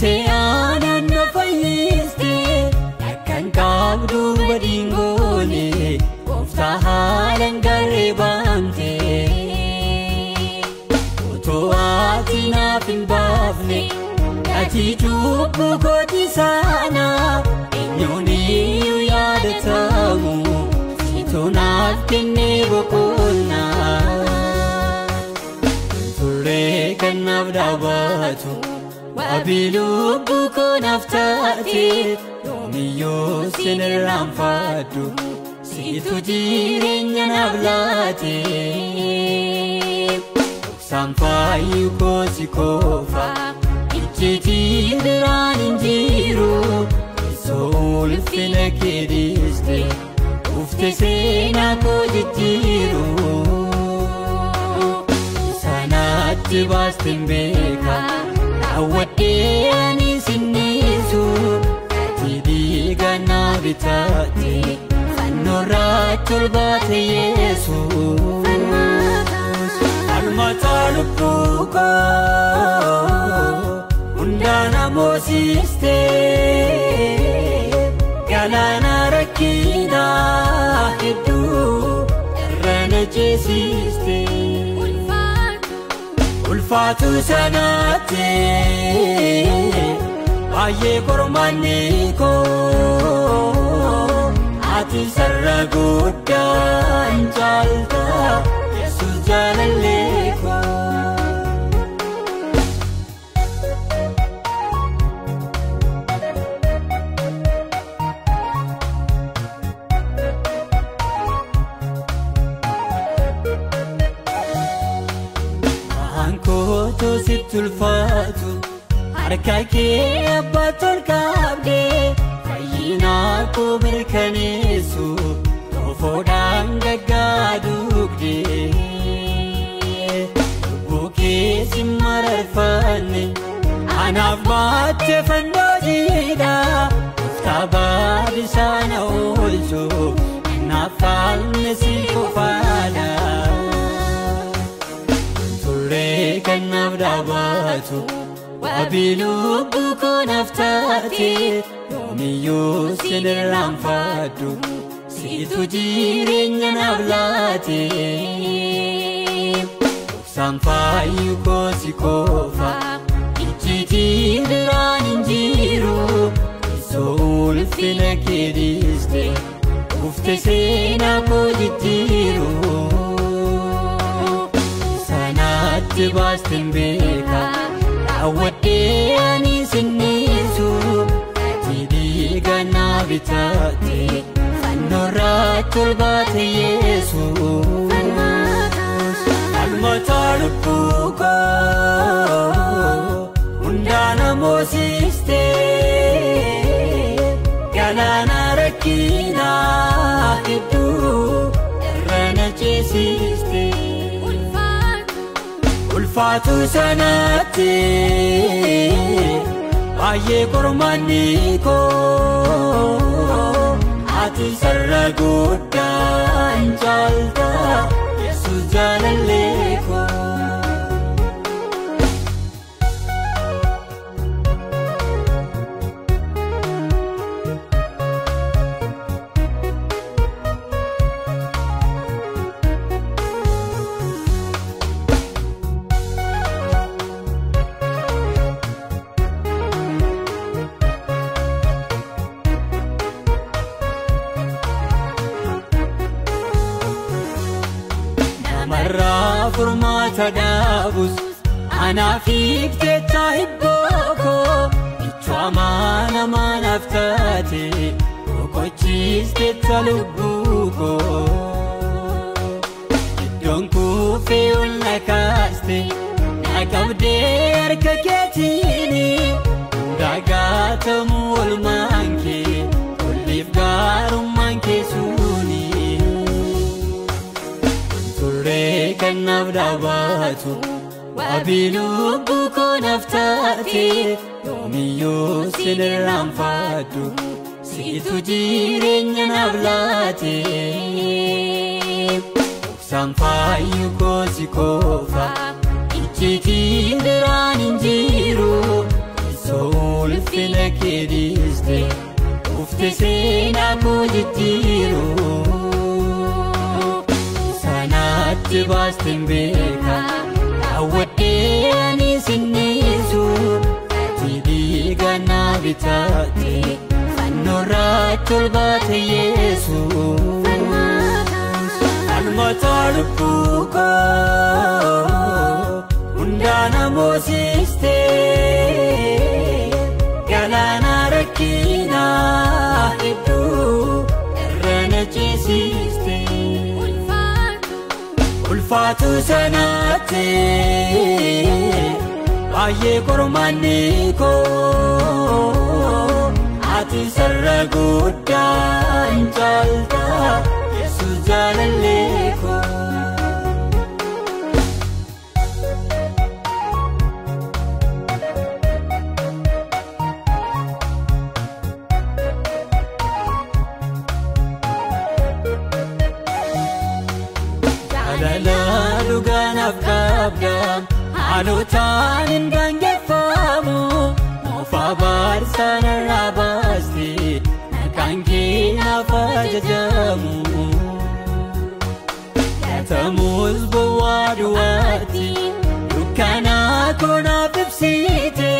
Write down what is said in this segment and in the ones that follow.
Tumte aananna fayyiste akkan qabdu badingoone Gooftaa haalan garreebamte Otoo ati naaf hin baafne ati cubbuu kooti sana eenyuuniyyuu yaadatamu situ naaf kennee boqonnaa Turre kan naaf dhaabatu Wabilubu konaaf taate yoomiyyuu sin irraanfadhu situ jireenya naaf laate Dhoksaan fayyuu koosi qofa ijjiitii biraan hin jiru Isoo ulfina kee dhiiste ufte seenaa koo jijjiiru Sanaatti baasteen beeka Awwadee ani sinnisu ati dhiiga naa bitate fannoorraa tolbaate Yesuus Falmata lubbuu koo hundaana moosiste galaana rakkinaa hedduu irra na ceesiste Ulfaatu sanaate baay'ee kormanni koo ati sarara guddaan caalta Yesuus jaalallee koo Ankoto situlfatu harka kee abbaatu olkaabde fayyinaa koo mirkaneessu toofoodhaan gaggaadugde lubbuu kee si mararfanne anaaf baatte fannoo jiidha Gooftaa baadhisaana oolchu naaf falme si qofaadha Kan naaf dhaabatu wabilubu konaaf taate yoomiyyuu sin irraanfadhu situ jireenya naaf laate Dhoksaan fayyuu koosi qofa ijjiitii biraan hin jiru Isoo ulfina kee dhiiste ufte seenaa koo jijjiiru Ati baasteen beeka awwadee ani sinnisu ati dhiiga naa bitate fannoorraa tolbaate Yesuus Falmata lubbuu koo hundaana moosiste galaana rakkinaa hedduu irra na ceesiste Ulfaatu sanaate baay'ee kormanni koo ati sarara guddaan caalta Yesuus jaalallee koo Furmaata dhaabus anaaf hiikteetta hibboo koo ichuu amaana maanaaf taate boqochiisteetta lubbuu koo iddoon kuufee ol na kaaste na qabdee harka keetiini hundaa gaatamu oolmaan kee tolleef gaarummaan kee suuni Kan naaf dhaabatu wabilubu konaaf taate yoomiyyuu sin irraanfadhu situ jireenya naaf laate Dhoksaan fayyuu koosi qofa ijjiitii biraan hin jiru Isoo ufte seenaa koo jijjiiru sanatti baasteen beeka hawwadhee ani sinniisu ati dhiiga naa bitaate fannoorratti ol baate Yesuus falmata lubbuu koo hundaana moosiste galaana rakkinaa hedduu irra na ceesiste ulfaatu sanaatti baay'ee qormaanni koo ati sarara guddaan caalta Yesuus jaalallee koo Luganaf kabdan halutan ingangefamu mofa barsana rabasti nakangina fajajamu yatamuz bawadwati dukana kona pepsite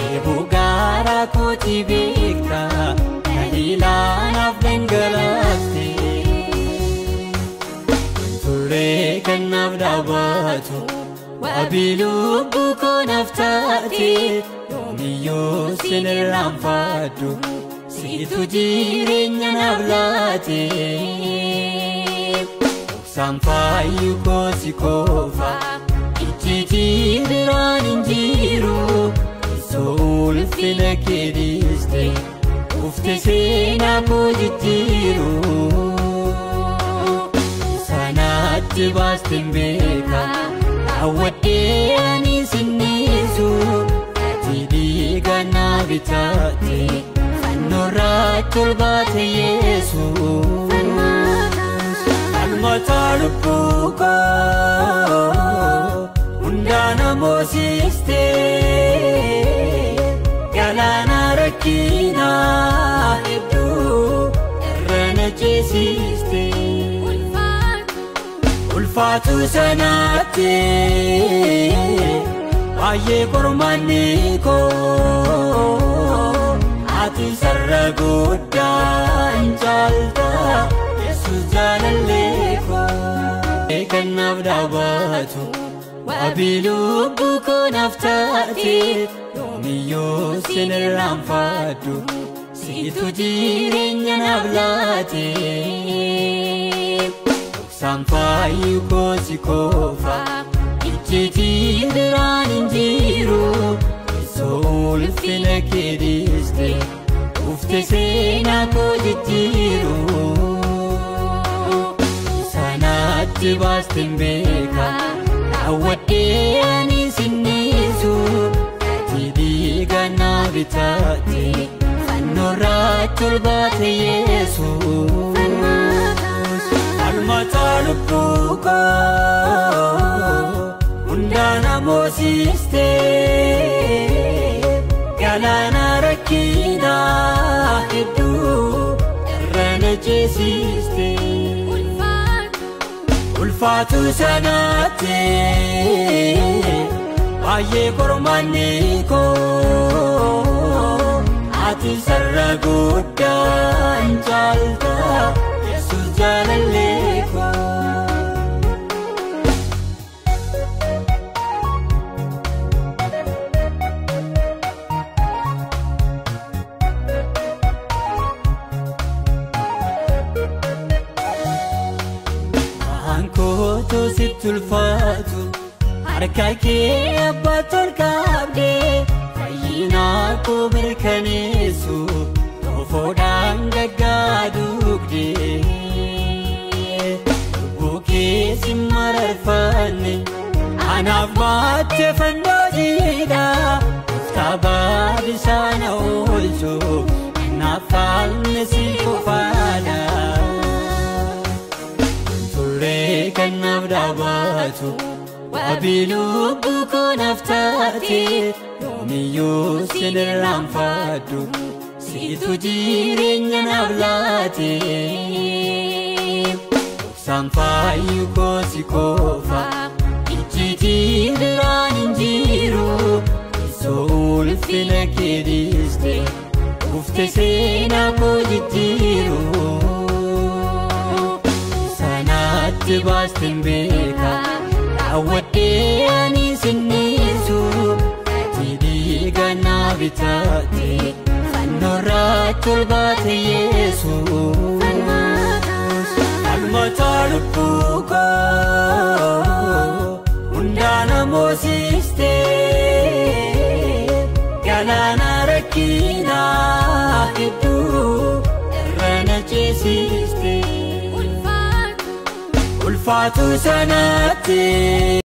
ebugara koti bikta nalilana bengalasti Kanaaf dhaabatu wabiluubbu koonaaf taate yoomiyyuu sin irraanfadhu siitu jireenya naaf laate dhoksaan faayyuu koo si qofa ijjiitii biraan hin jiru osoo ulfina kee dhiiste ufte seenaa koo jijjiiru ati baasteen beeka hawwadhee ani sinniisu ati dhiiga naa bitaate fannoorratti ol baate Yesuus falmata lubbuu koo hundaana moosiste galaana rakkinaa hedduu irra na ceesiste ulfaatu sanaatti baay'ee qormaanni koo ati sarara guddaan caalta Yesuus jaalallee koo kanaaf dhaabatu wabiluubbu koonaaf taate yoomiyyuu sin irraanfadhu siitu jireenya naaf laate Sampaayu koo si qofa ijjiitii biraan hin jiru osoo ulfina kee dhiiste ufte seenaa koo jijjiiru sanatti baasteen beeka hawwadhee ani sinniisu ati dhiiga naa bitaate fannoorratti ol baate Yesuus falmata lubbuu koo hundaana moosiste galaana rakkinaa hedduu irra na ceesiste ulfaatu sanaatti baay'ee qormaanni koo ati sarara guddaan caalta Yesuus jaalallee koo Ankoto situlfatu harka kee abbaatu ol qabdee fayyinaa koo mirkaneessu toofoodhaan gaggaadugdee lubbuu kee si mararfanne anaaf baatte fannoo jiidha uftabaa bishaan oolchu naaf falme si qofaadha kanaaf dhaabatu wabiluubbu koonaaf taate yoomiyyuu sin irraanfadhu situ jireenya naaf laate Samfaayu kosi kofa Ichiti biraan injiru Iso ulfina kediste Ufte sena kojitiru Sanatti baastin beeka Raawwadde ani sinnisu Ati gana bitate Fannorraa tolbaate Yesu Almata lubbuko Undana mosiste Galana rakina Idu Rana chisiste Ulfatu sanate